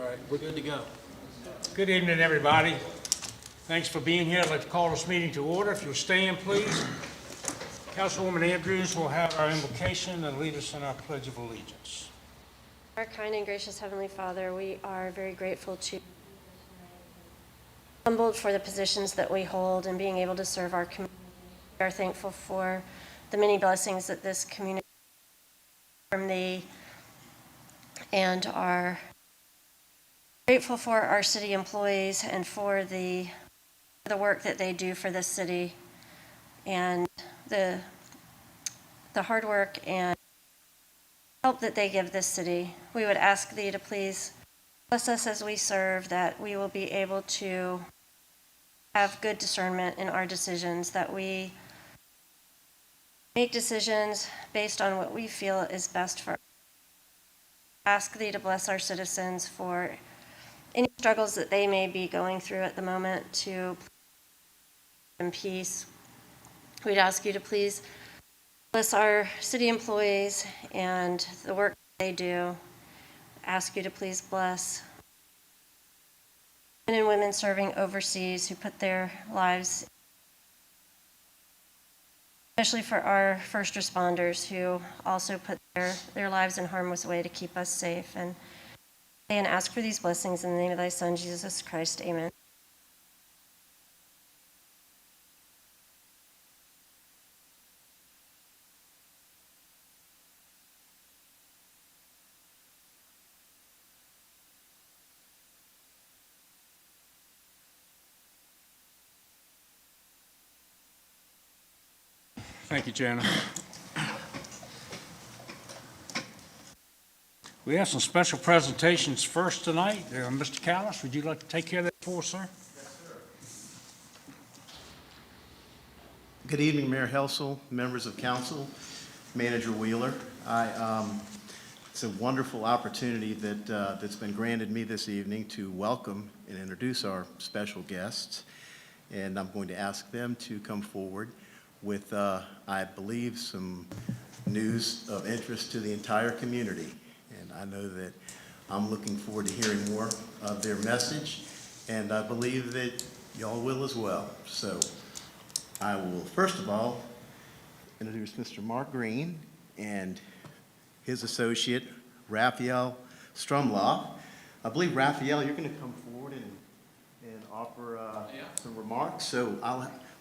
right, we're good to go. Good evening, everybody. Thanks for being here. I'd like to call this meeting to order. If you'll stand, please. Councilwoman Andrews will have our invocation and lead us in our Pledge of Allegiance. Our kind and gracious Heavenly Father, we are very grateful to humbled for the positions that we hold and being able to serve our community. We are thankful for the many blessings that this community from thee, and are grateful for our city employees and for the work that they do for this city and the hard work and help that they give this city. We would ask thee to please bless us as we serve, that we will be able to have good discernment in our decisions, that we make decisions based on what we feel is best for us. Ask thee to bless our citizens for any struggles that they may be going through at the moment, to in peace. We'd ask you to please bless our city employees and the work they do. Ask you to please bless men and women serving overseas who put their lives, especially for our first responders who also put their lives in harm's way to keep us safe. And ask for these blessings in the name of thy Son, Jesus Christ. Amen. Thank you, Jana. We have some special presentations first tonight. Mr. Callis, would you like to take care of that for us, sir? Good evening, Mayor Helsel, members of council, Manager Wheeler. It's a wonderful opportunity that's been granted me this evening to welcome and introduce our special guests. And I'm going to ask them to come forward with, I believe, some news of interest to the entire community. And I know that I'm looking forward to hearing more of their message, and I believe that y'all will as well. So I will, first of all, introduce Mr. Mark Green and his associate, Raphael Strumloff. I believe, Raphael, you're going to come forward and offer some remarks. So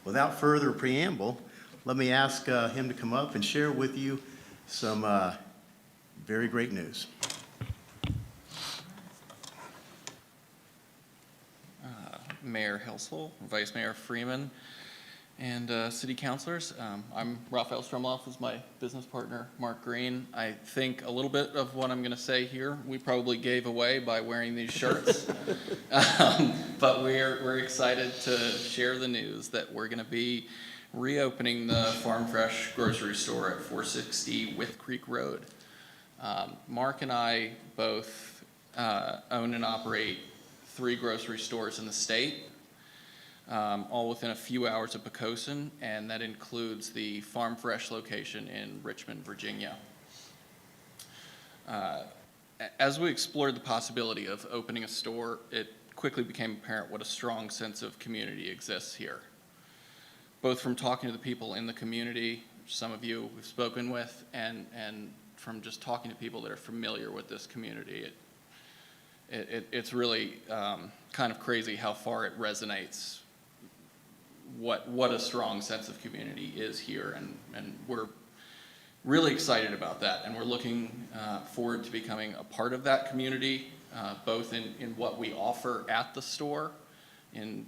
without further preamble, let me ask him to come up and share with you some very great news. Mayor Helsel, Vice Mayor Freeman, and city councilors. I'm Raphael Strumloff, is my business partner, Mark Green. I think a little bit of what I'm going to say here, we probably gave away by wearing these shirts. But we're excited to share the news that we're going to be reopening the Farm Fresh grocery store at 460 With Creek Road. Mark and I both own and operate 3 grocery stores in the state, all within a few hours of Pocosin, and that includes the Farm Fresh location in Richmond, Virginia. As we explored the possibility of opening a store, it quickly became apparent what a strong sense of community exists here. Both from talking to the people in the community, some of you we've spoken with, and from just talking to people that are familiar with this community. It's really kind of crazy how far it resonates, what a strong sense of community is here, and we're really excited about that, and we're looking forward to becoming a part of that community, both in what we offer at the store, in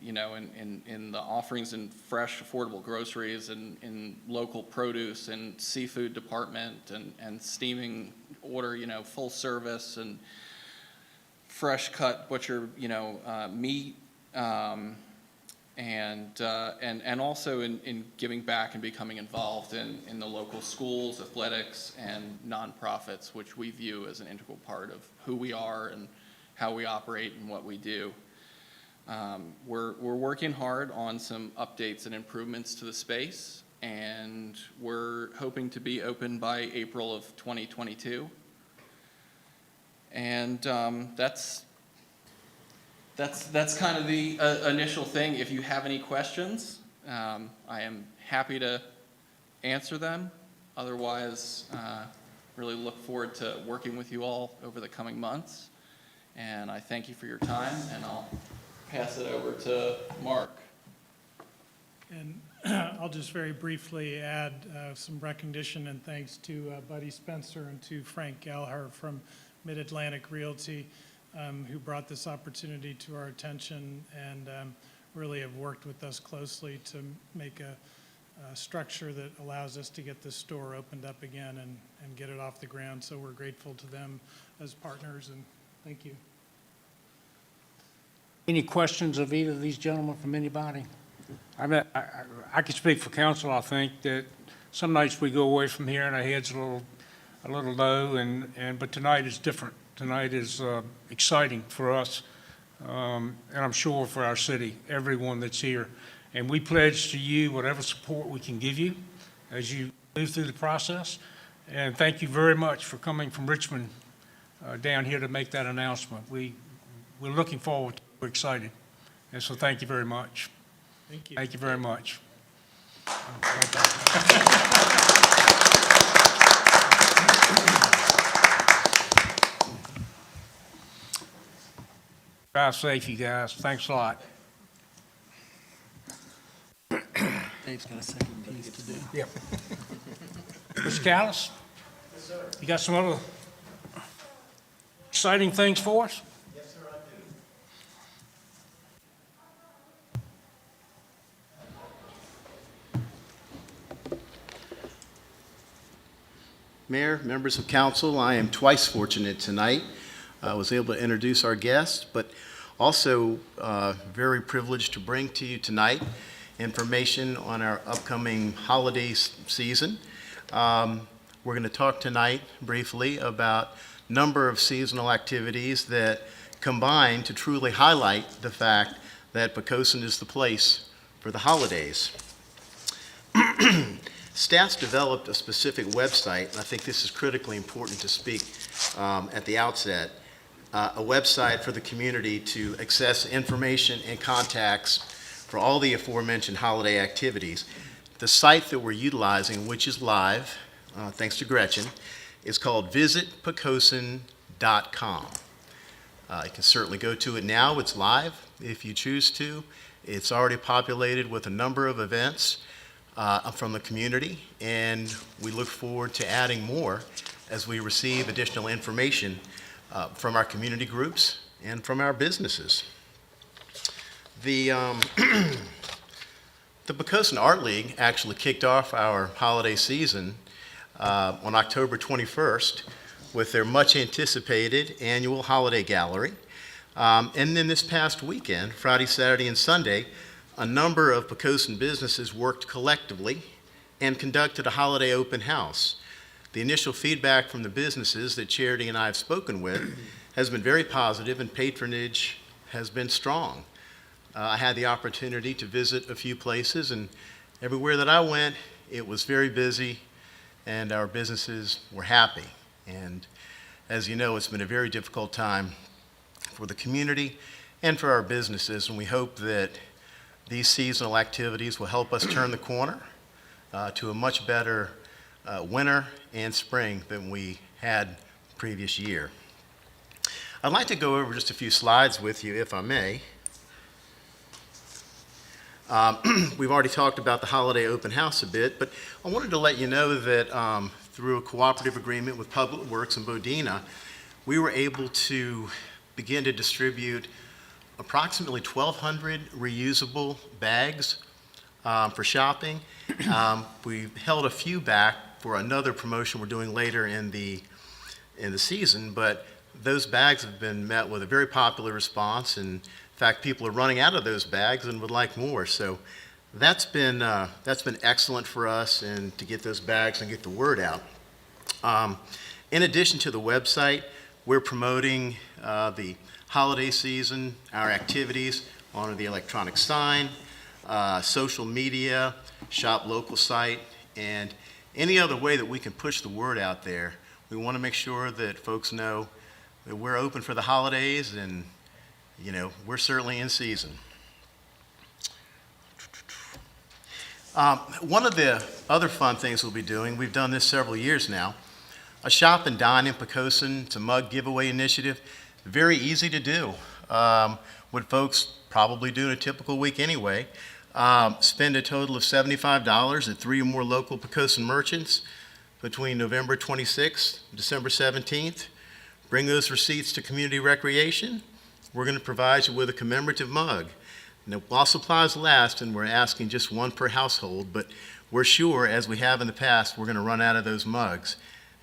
the offerings in fresh, affordable groceries, and in local produce and seafood department, and steaming order, full service, and fresh cut butcher, meat, and also in giving back and becoming involved in the local schools, athletics, and nonprofits, which we view as an integral part of who we are and how we operate and what we do. We're working hard on some updates and improvements to the space, and we're hoping to be open by April of 2022. And that's that's kind of the initial thing. If you have any questions, I am happy to answer them. Otherwise, really look forward to working with you all over the coming months. And I thank you for your time, and I'll pass it over to Mark. And I'll just very briefly add some recognition and thanks to Buddy Spencer and to Frank Gallagher from Mid-Atlantic Realty, who brought this opportunity to our attention and really have worked with us closely to make a structure that allows us to get this store opened up again and get it off the ground. So we're grateful to them as partners, and thank you. Any questions of either of these gentlemen from anybody? I can speak for council. I think that some nights we go away from here and our heads a little low, but tonight is different. Tonight is exciting for us, and I'm sure for our city, everyone that's here. And we pledge to you whatever support we can give you as you move through the process. And thank you very much for coming from Richmond down here to make that announcement. We're looking forward to it. We're excited. And so thank you very much. Thank you. Thank you very much. Drive safe, you guys. Thanks a lot. Dave's got a second piece to do. Yep. Mr. Callis? Yes, sir. You got some other exciting things for us? Yes, sir, I do. Mayor, members of council, I am twice fortunate tonight. I was able to introduce our guests, but also very privileged to bring to you tonight information on our upcoming holiday season. We're going to talk tonight briefly about a number of seasonal activities that combine to truly highlight the fact that Pocosin is the place for the holidays. Staff's developed a specific website, and I think this is critically important to speak at the outset, a website for the community to access information and contacts for all the aforementioned holiday activities. The site that we're utilizing, which is live, thanks to Gretchen, is called visitpocosin.com. You can certainly go to it now. It's live if you choose to. It's already populated with a number of events from the community, and we look forward to adding more as we receive additional information from our community groups and from our businesses. The Pocosin Art League actually kicked off our holiday season on October 21st with their much anticipated annual holiday gallery. And then this past weekend, Friday, Saturday, and Sunday, a number of Pocosin businesses worked collectively and conducted a holiday open house. The initial feedback from the businesses that Charity and I have spoken with has been very positive, and patronage has been strong. I had the opportunity to visit a few places, and everywhere that I went, it was very busy, and our businesses were happy. And as you know, it's been a very difficult time for the community and for our businesses, and we hope that these seasonal activities will help us turn the corner to a much better winter and spring than we had previous year. I'd like to go over just a few slides with you, if I may. We've already talked about the holiday open house a bit, but I wanted to let you know that through a cooperative agreement with Public Works and Bodina, we were able to begin to distribute approximately 1,200 reusable bags for shopping. We held a few back for another promotion we're doing later in the season, but those bags have been met with a very popular response, and in fact, people are running out of those bags and would like more. So that's been excellent for us, and to get those bags and get the word out. In addition to the website, we're promoting the holiday season, our activities on the electronic sign, social media, shop local site, and any other way that we can push the word out there. We want to make sure that folks know that we're open for the holidays, and you know, we're certainly in season. One of the other fun things we'll be doing, we've done this several years now, a shop and dine in Pocosin. It's a mug giveaway initiative. Very easy to do. What folks probably do in a typical week anyway. Spend a total of $75 at 3 or more local Pocosin merchants between November 26th and December 17th. Bring those receipts to Community Recreation. We're going to provide you with a commemorative mug. Now, while supplies last, and we're asking just one per household, but we're sure, as we have in the past, we're going to run out of those mugs.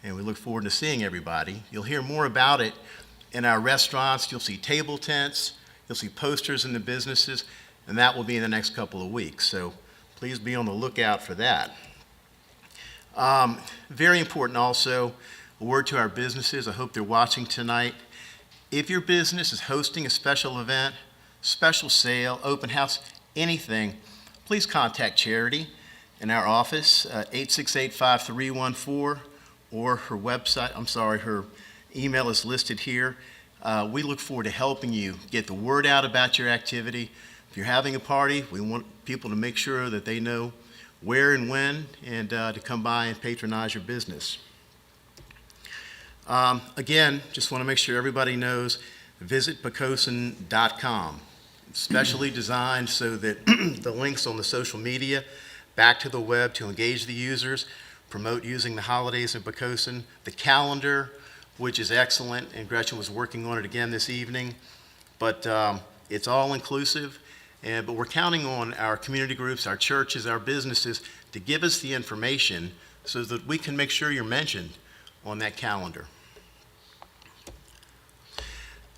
And we look forward to seeing everybody. You'll hear more about it in our restaurants. You'll see table tents. You'll see posters in the businesses, and that will be in the next couple of weeks. So please be on the lookout for that. Very important also, a word to our businesses. I hope they're watching tonight. If your business is hosting a special event, special sale, open house, anything, please contact Charity in our office, 868-5314, or her website, her email is listed here. We look forward to helping you get the word out about your activity. If you're having a party, we want people to make sure that they know where and when, and to come by and patronize your business. Again, just want to make sure everybody knows, visit Pocosin.com. Specially designed so that the links on the social media back to the web to engage the users, promote using the holidays in Pocosin, the calendar, which is excellent, and Gretchen was working on it again this evening, but it's all inclusive, but we're counting on our community groups, our churches, our businesses to give us the information so that we can make sure you're mentioned on that calendar.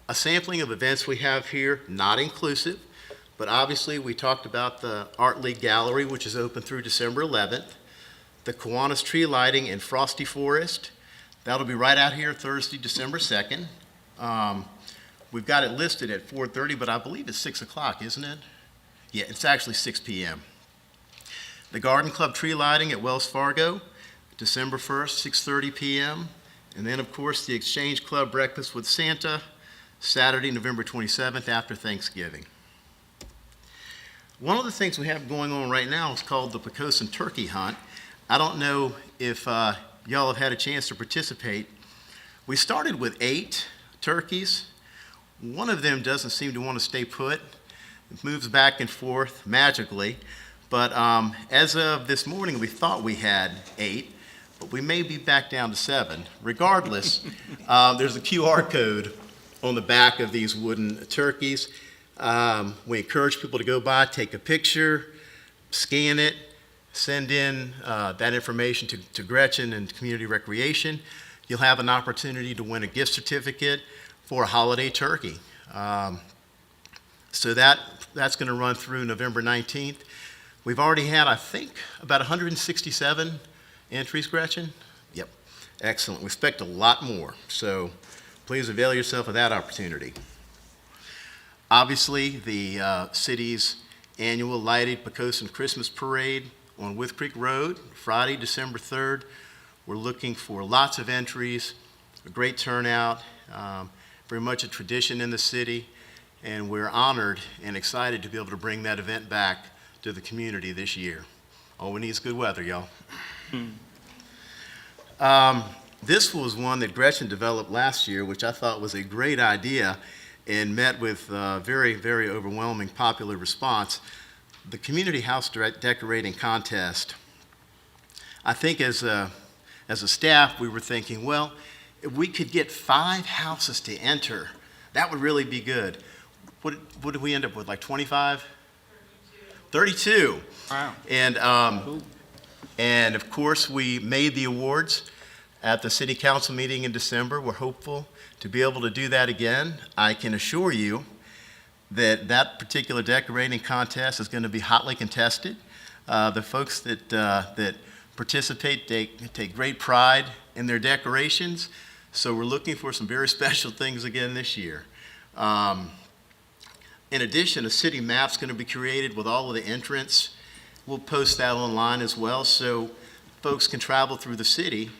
A sampling of events we have here, not inclusive, but obviously we talked about the Art League Gallery, which is open through December 11th, the Kiwanis tree lighting in Frosty Forest. That'll be right out here Thursday, December 2nd. We've got it listed at 4:30, but I believe it's 6 o'clock, isn't it? Yeah, it's actually 6 p.m. The Garden Club tree lighting at Wells Fargo, December 1st, 6:30 p.m. And then, of course, the Exchange Club Breakfast with Santa, Saturday, November 27th after Thanksgiving. One of the things we have going on right now is called the Pocosin Turkey Hunt. I don't know if y'all have had a chance to participate. We started with 8 turkeys. One of them doesn't seem to want to stay put. It moves back and forth magically. But as of this morning, we thought we had 8, but we may be back down to 7. Regardless, there's a QR code on the back of these wooden turkeys. We encourage people to go by, take a picture, scan it, send in that information to Gretchen and Community Recreation. You'll have an opportunity to win a gift certificate for a holiday turkey. So that's going to run through November 19th. We've already had, I think, about 167 entries, Gretchen? Yep, excellent. We expect a lot more, so please avail yourself of that opportunity. Obviously, the city's annual lighted Pocosin Christmas Parade on Wythe Creek Road, Friday, December 3rd. We're looking for lots of entries, a great turnout, very much a tradition in the city, and we're honored and excited to be able to bring that event back to the community this year. All we need is good weather, y'all. This was one that Gretchen developed last year, which I thought was a great idea and met with very, very overwhelming popular response. The Community House Decorating Contest. I think as a staff, we were thinking, well, if we could get 5 houses to enter, that would really be good. What did we end up with, like 25? 32. Wow. And of course, we made the awards at the city council meeting in December. We're hopeful to be able to do that again. I can assure you that that particular decorating contest is going to be hotly contested. The folks that participate take great pride in their decorations, so we're looking for some very special things again this year. In addition, a city map's going to be created with all of the entrants. We'll post that online as well, so folks can travel through the city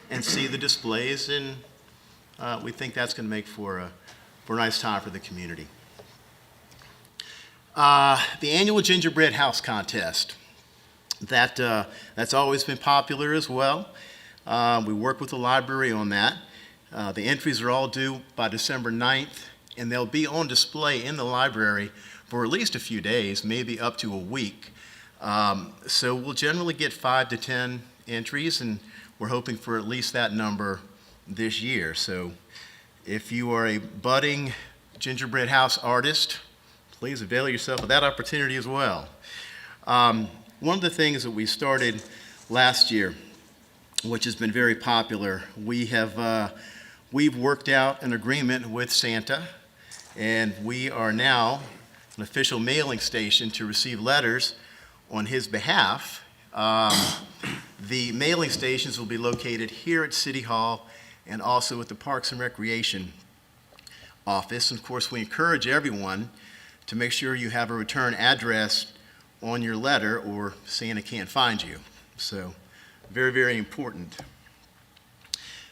and see the displays, and we think that's going to make for a nice time for the community. The annual Gingerbread House Contest. That's always been popular as well. We work with the library on that. The entries are all due by December 9th, and they'll be on display in the library for at least a few days, maybe up to a week. So we'll generally get 5 to 10 entries, and we're hoping for at least that number this year. So if you are a budding gingerbread house artist, please avail yourself of that opportunity as well. One of the things that we started last year, which has been very popular, we've worked out an agreement with Santa, and we are now an official mailing station to receive letters on his behalf. The mailing stations will be located here at City Hall and also at the Parks and Recreation office. And of course, we encourage everyone to make sure you have a return address on your letter or Santa can't find you. So very, very important.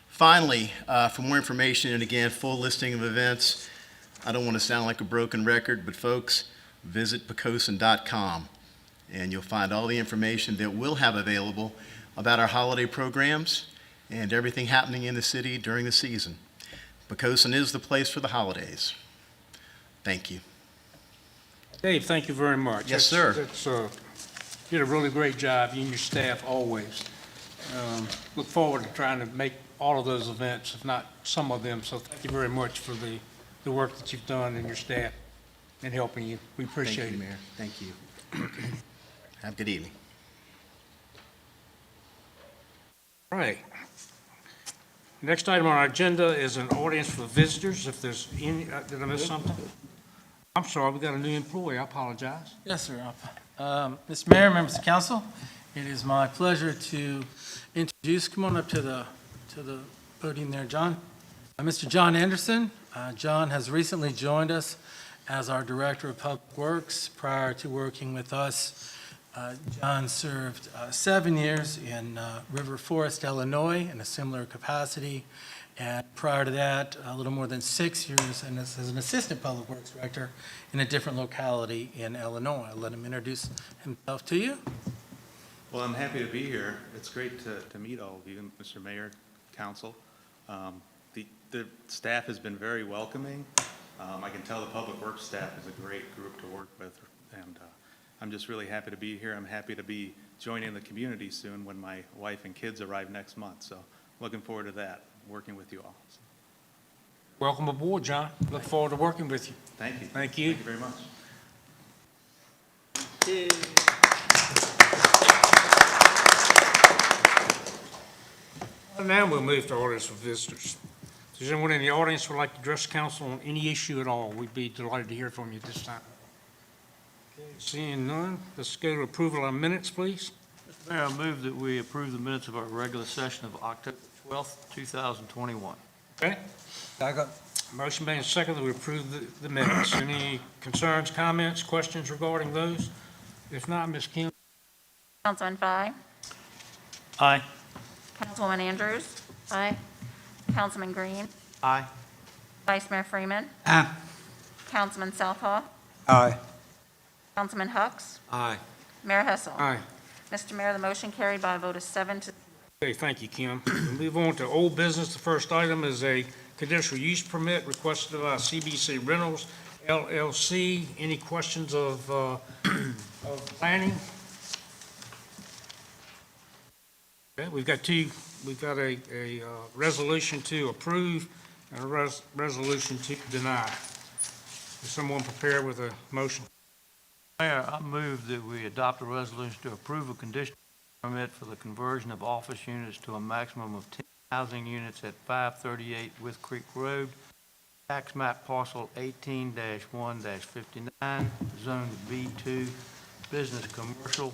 Finally, for more information, and again, full listing of events, I don't want to sound like a broken record, but folks, visit Pocosin.com, and you'll find all the information that we'll have available about our holiday programs and everything happening in the city during the season. Pocosin is the place for the holidays. Thank you. Dave, thank you very much. Yes, sir. You did a really great job, you and your staff always. Look forward to trying to make all of those events, if not some of them. So thank you very much for the work that you've done and your staff in helping you. We appreciate it. Thank you, Mayor. Thank you. Okay. Have a good evening. All right. Next item on our agenda is an audience for visitors. If there's any, did I miss something? I'm sorry, we got a new employee. I apologize. Yes, sir. Mr. Mayor, members of council, it is my pleasure to introduce, come on up to the podium there, John. Mr. John Anderson. John has recently joined us as our Director of Public Works. Prior to working with us, John served 7 years in River Forest, Illinois, in a similar capacity. And prior to that, a little more than 6 years as an Assistant Public Works Director in a different locality in Illinois. I'll let him introduce himself to you. Well, I'm happy to be here. It's great to meet all of you, Mr. Mayor, Council. The staff has been very welcoming. I can tell the Public Works staff is a great group to work with, and I'm just really happy to be here. I'm happy to be joining the community soon when my wife and kids arrive next month, so looking forward to that, working with you all. So, Welcome aboard, John. Look forward to working with you. thank you. Thank you. Thank you very much. And now we'll move to audience for visitors. If there's anyone in the audience who would like to address council on any issue at all, we'd be delighted to hear from you this time. Okay, seeing none, let's go to approval of minutes, please. Mr. Mayor, I move that we approve the minutes of our regular session of October 12th, 2021. Okay? Motion made and seconded that we approve the minutes. Any concerns, comments, questions regarding those? If not, Ms. Kim? Councilman Fye? Aye. Councilwoman Andrews? Aye. Councilman Green? Aye. Vice Mayor Freeman? Aye. Councilman Southall? Aye. Councilman Hucks? Aye. Mayor Hessel? Aye. Mr. Mayor, the motion carried by a vote of 7 to Okay, thank you, Kim. We'll move on to old business. The first item is a conditional use permit requested by CBC Rentals LLC. Any questions of planning? Okay, we've got a resolution to approve and a resolution to deny. Is someone prepared with a motion? Mayor, I move that we adopt a resolution to approve a conditional permit for the conversion of office units to a maximum of 10 housing units at 538 With Creek Road, tax map parcel 18-1-59, zone B2, business commercial,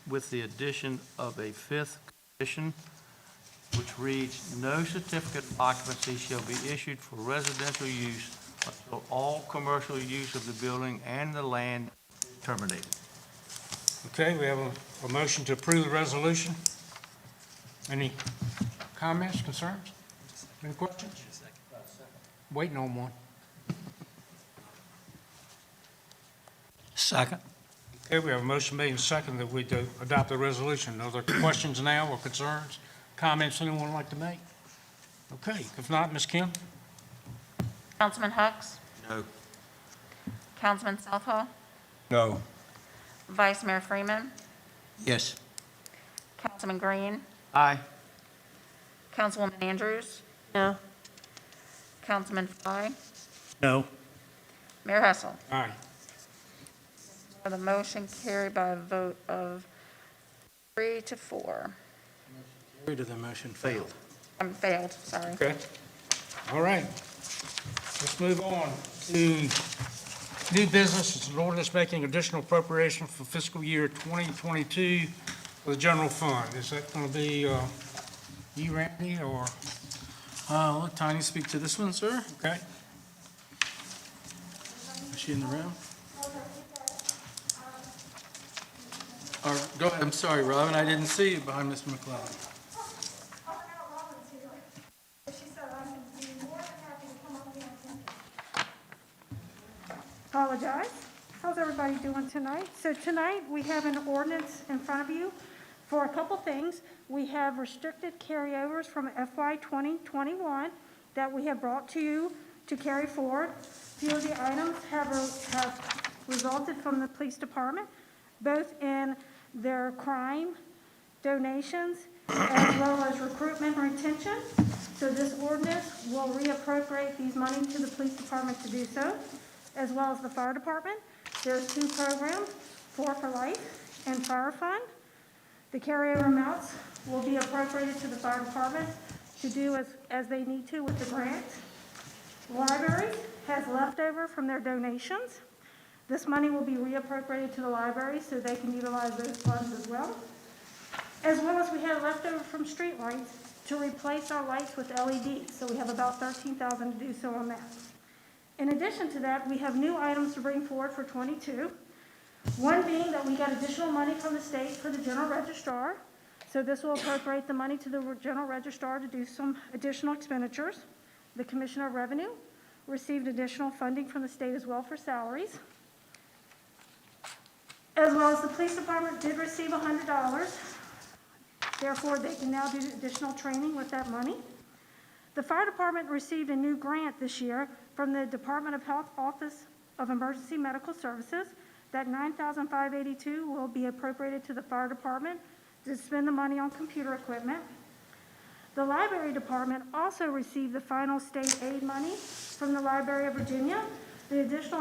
with the addition of a fifth condition, which reads, no certificate of occupancy shall be issued for residential use until all commercial use of the building and the land is terminated. Okay, we have a motion to approve the resolution. Any comments, concerns? Any questions? Waiting on one. Second. Okay, we have a motion made and second that we adopt the resolution. Are there questions now or concerns, comments anyone would like to make? Okay, if not, Ms. Kim? Councilman Hux? No. Councilman Southall? No. Vice Mayor Freeman? Yes. Councilman Green? Aye. Councilwoman Andrews? No. Councilman Fly? No. Mayor Hessel? Aye. The motion carried by a vote of 3 to 4. Carried to the motion failed. Failed, sorry. Okay. All right. Let's move on to new business. It's an ordinance making additional appropriation for fiscal year 2022 for the general fund. Is that going to be you, Randy, or, I'll let Tanya speak to this one, sir. okay? Is she in the room? Or, go ahead, I'm sorry, Robin, I didn't see you behind Mr. McClellan. Apologize. How's everybody doing tonight? So tonight, we have an ordinance in front of you for a couple things. We have restricted carryovers from FY 2021 that we have brought to you to carry forward. A few of the items have resulted from the police department, both in their crime donations as well as recruitment and retention. So this ordinance will reappropriate these money to the police department to do so, as well as the fire department. There's two programs, Four for Life and Fire Fund. The carryover amounts will be appropriated to the fire department to do as they need to with the grant. Library has leftover from their donations. This money will be reappropriated to the library so they can utilize those funds as well. As well as we have leftover from street lights to replace our lights with LEDs. So we have about $13,000 to do so on that. In addition to that, we have new items to bring forward for 22. One being that we got additional money from the state for the general registrar. So this will appropriate the money to the general registrar to do some additional expenditures. The Commissioner of Revenue received additional funding from the state as well for salaries. As well as the police department did receive $100. Therefore, they can now do additional training with that money. The fire department received a new grant this year from the Department of Health Office of Emergency Medical Services. That $9,582 will be appropriated to the fire department to spend the money on computer equipment. The library department also received the final state aid money from the Library of Virginia. The additional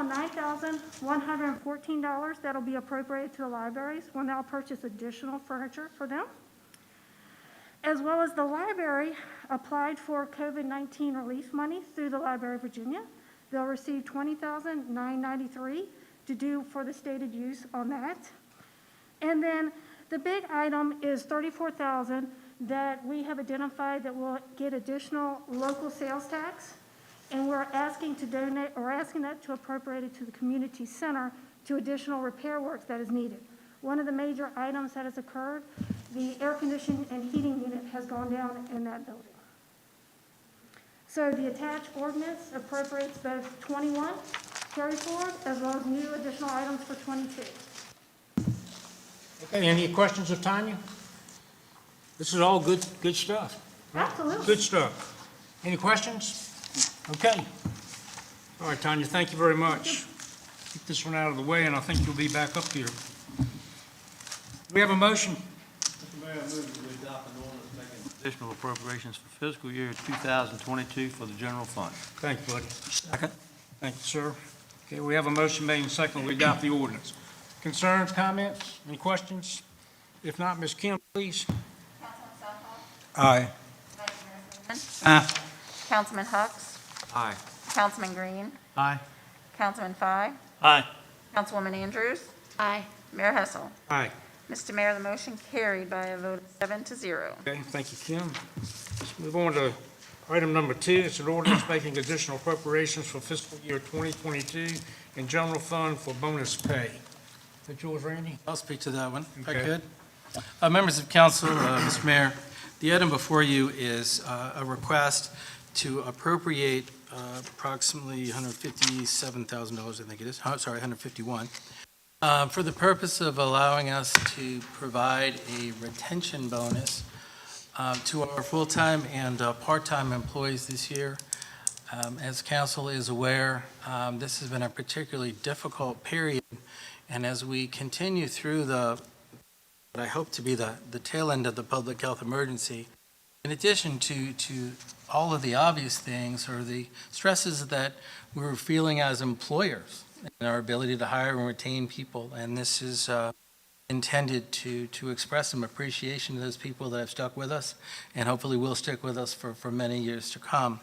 $9,114 that'll be appropriated to the libraries will now purchase additional furniture for them. As well as the library applied for COVID-19 relief money through the Library of Virginia. They'll receive $20,993 to do for the stated use on that. And then the big item is $34,000 that we have identified that will get additional local sales tax. And we're asking to donate, or asking that to appropriate it to the community center to additional repair work that is needed. One of the major items that has occurred, the air conditioning and heating unit has gone down in that building. So the attached ordinance appropriates both 21 carry forward as well as new additional items for 22. Okay, any questions of Tanya? This is all good stuff. right? Absolutely. Good stuff. Any questions? Okay. All right, Tanya, thank you very much. Keep this one out of the way, and I think you'll be back up here. We have a motion. Mr. Mayor, I move that we adopt an ordinance making additional appropriations for fiscal year 2022 for the general fund. Thank you, buddy. Second. Thank you, sir. Okay, we have a motion made and seconded. We adopt the ordinance. Concerns, comments, any questions? If not, Ms. Kim, please. Councilman Southall? Aye. Vice Mayor Freeman? Aye. Councilman Hux? Aye. Councilman Green? Aye. Councilman Fye? Aye. Councilwoman Andrews? Aye. Mayor Hessel? Aye. Mr. Mayor, the motion carried by a vote of 7 to 0. Okay, thank you, Kim. Let's move on to item number 2. It's an ordinance making additional appropriations for fiscal year 2022 in general fund for bonus pay. Is that yours, Randy? I'll speak to that one, if I Okay. could. Members of council, Mr. Mayor, the item before you is a request to appropriate approximately $157,000, I think it is, sorry, $151, For the purpose of allowing us to provide a retention bonus to our full-time and part-time employees this year. As council is aware, this has been a particularly difficult period, and as we continue through what I hope to be the tail end of the public health emergency, in addition to all of the obvious things or the stresses that we're feeling as employers and our ability to hire and retain people, and this is intended to express some appreciation to those people that have stuck with us and hopefully will stick with us for many years to come.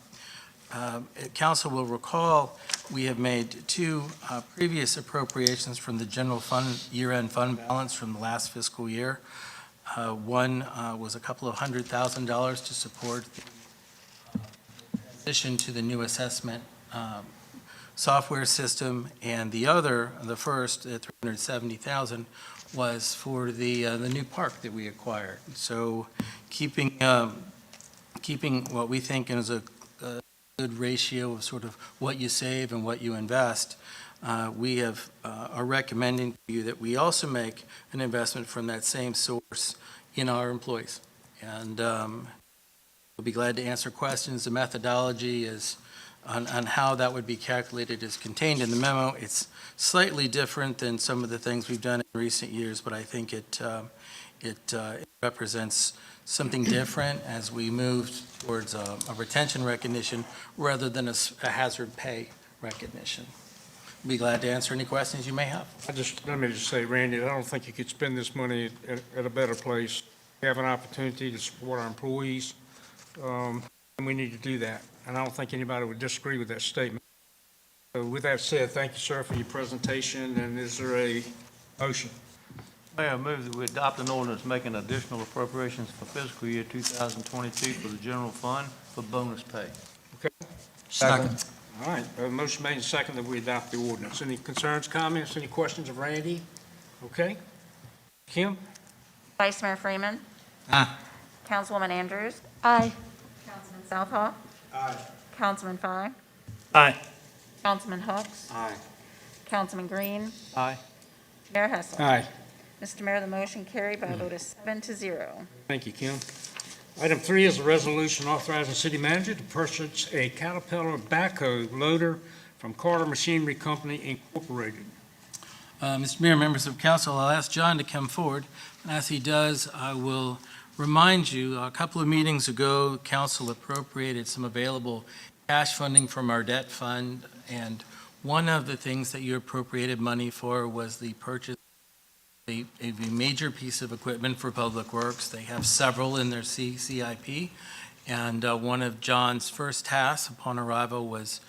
Council will recall we have made two previous appropriations from the general fund, year-end fund balance from the last fiscal year. One was a couple of $100,000 to support the transition to the new assessment software system, and the other, the first, at $370,000, was for the new park that we acquired. So keeping what we think is a good ratio of sort of what you save and what you invest, we are recommending to you that we also make an investment from that same source in our employees. And we'll be glad to answer questions. The methodology is on how that would be calculated is contained in the memo. It's slightly different than some of the things we've done in recent years, but I think it represents something different as we move towards a retention recognition rather than a hazard pay recognition. Be glad to answer any questions you may have. Let me just say, Randy, I don't think you could spend this money at a better place. We have an opportunity to support our employees, and we need to do that. And I don't think anybody would disagree with that statement. So with that said, thank you, sir, for your presentation, and is there a motion? Mayor, I move that we adopt an ordinance making additional appropriations for fiscal year 2022 for the general fund for bonus pay. Second. All right, a motion made and second that we adopt the ordinance. Any concerns, comments, any questions of Randy? Okay. Kim? Vice Mayor Freeman. Aye. Councilwoman Andrews. Aye. Councilman Southall. Aye. Councilman Fye. Aye. Councilman Hooks. Aye. Councilman Green. Aye. Mayor Hessel. Aye. Mr. Mayor, the motion carried by a vote of 7-0. Thank you, Kim. Item 3 is a resolution authorizing city manager to purchase a Caterpillar backhoe loader from Carter Machinery Company Incorporated. Mr. Mayor, members of council, I'll ask John to come forward. And as he does, I will remind you, a couple of meetings ago, council appropriated some available cash funding from our debt fund. And one of the things that you appropriated money for was the purchase of a major piece of equipment for Public Works. They have several in their CIP. And one of John's first tasks upon arrival was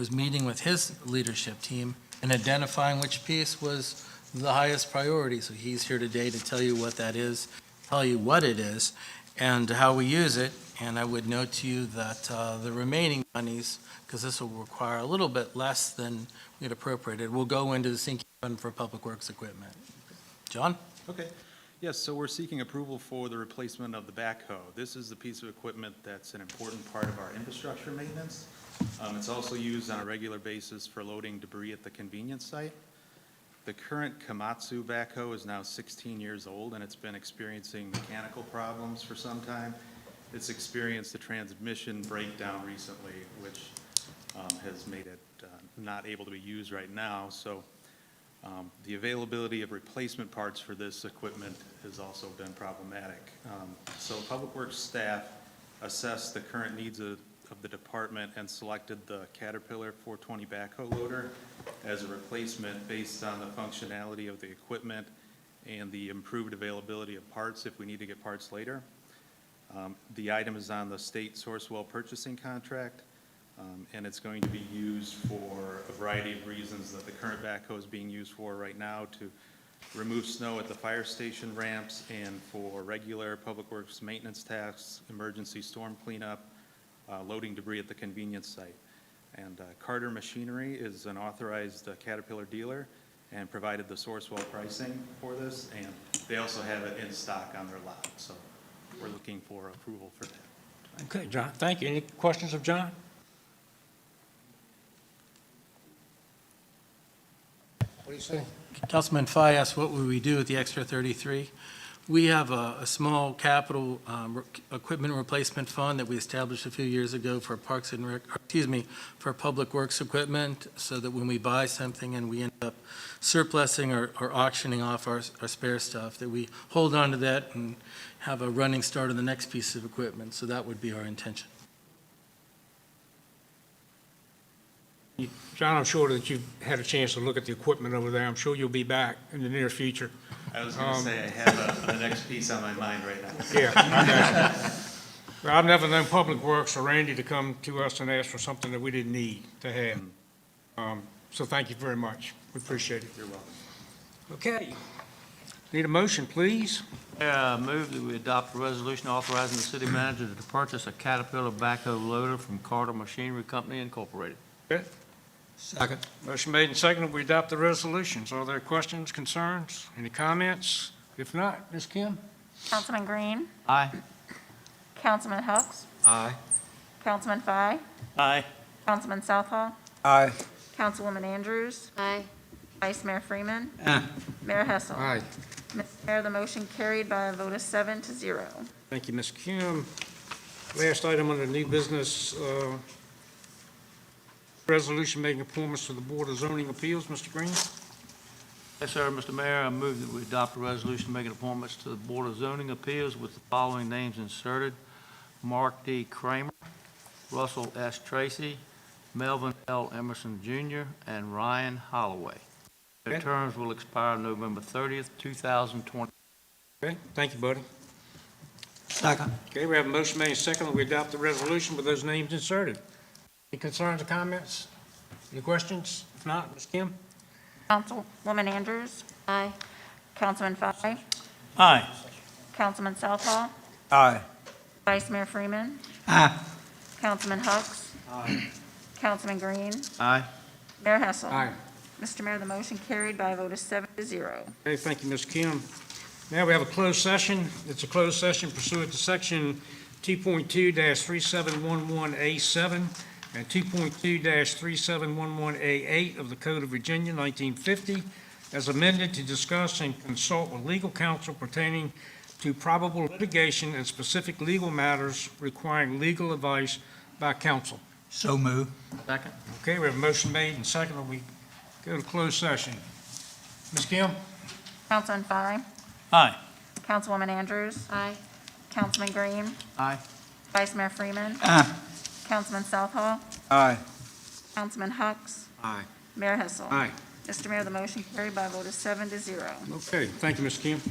meeting with his leadership team and identifying which piece was the highest priority. So he's here today to tell you what that is, tell you what it is, and how we use it. And I would note to you that the remaining monies, because this will require a little bit less than we had appropriated, will go into the sinking fund for Public Works equipment. John? Okay. Yes, so we're seeking approval for the replacement of the backhoe. This is the piece of equipment that's an important part of our infrastructure maintenance. It's also used on a regular basis for loading debris at the convenience site. The current Komatsu backhoe is now 16 years old, and it's been experiencing mechanical problems for some time. It's experienced a transmission breakdown recently, which has made it not able to be used right now. So the availability of replacement parts for this equipment has also been problematic. So Public Works staff assessed the current needs of the department and selected the Caterpillar 420 backhoe loader as a replacement based on the functionality of the equipment and the improved availability of parts if we need to get parts later. The item is on the state Sourcewell purchasing contract, and it's going to be used for a variety of reasons that the current backhoe is being used for right now, to remove snow at the fire station ramps and for regular Public Works maintenance tasks, emergency storm cleanup, loading debris at the convenience site. And Carter Machinery is an authorized Caterpillar dealer and provided the Sourcewell pricing for this, and they also have it in stock on their lot. So we're looking for approval for that. Okay, John, thank you. Any questions of John? What do you say? Councilman Fye asked what would we do with the extra 33? We have a small capital equipment replacement fund that we established a few years ago for Parks and Rec, for Public Works equipment, so that when we buy something and we end up surplusing or auctioning off our spare stuff, that we hold on to that and have a running start on the next piece of equipment. So that would be our intention. John, I'm sure that you've had a chance to look at the equipment over there. I'm sure you'll be back in the near future. I was going to say, I have the next piece on my mind right now. Yeah, I got you. Well, I've never known Public Works or Randy to come to us and ask for something that we didn't need to have. So thank you very much. We appreciate it. You're welcome. Okay. Need a motion, please? I move that we adopt a resolution authorizing the city manager to purchase a Caterpillar backhoe loader from Carter Machinery Company Incorporated. Okay. Second. Motion made and seconded. We adopt the resolutions. Are there questions, concerns, any comments? If not, Ms. Kim? Councilman Green, Aye. Councilman Hucks, Aye. Councilman Fye, Aye. Councilman Southall, Aye. Councilwoman Andrews, Aye. Vice Mayor Freeman, Aye. Mayor Hessel. Aye. Mr. Mayor, the motion carried by a vote of 7-0. Thank you, Ms. Kim. Last item under new business, resolution making appointments to the Board of Zoning Appeals. Mr. Green? Yes, sir, Mr. Mayor, I move that we adopt a resolution making appointments to the Board of Zoning Appeals with the following names inserted: Mark D. Kramer, Russell S. Tracy, Melvin L. Emerson Jr., and Ryan Holloway. Their Okay. terms will expire November 30th, 2020. Okay, thank you, buddy. Second. Okay, we have a motion made and seconded. We adopt the resolution with those names inserted. Any concerns or comments? Any questions? If not, Ms. Kim? Councilwoman Andrews, Aye. Councilman Fye, Aye. Councilman Southall, Aye. Vice Mayor Freeman, Aye. Councilman Hucks, Councilman Green, Aye. Mayor Hessel. Aye. Mr. Mayor, the motion carried by a vote of 7-0. Okay, thank you, Ms. Kim. Now we have a closed session. It's a closed session pursuant to Section 2.2-3711A7 and 2.2-3711A8 of the Code of Virginia, 1950, as amended to discuss and consult with legal counsel pertaining to probable litigation and specific legal matters requiring legal advice by counsel. So move. Second. Okay, we have a motion made and seconded. We go to closed session. Ms. Kim? Councilman Fye, Aye. Councilwoman Andrews, Aye. Councilman Green, Aye. Vice Mayor Freeman, Aye. Councilman Southall, Aye. Councilman Hucks, Aye. Mayor Hessel. Aye. Mr. Mayor, the motion carried by a vote of 7-0. Okay, thank you, Ms. Kim.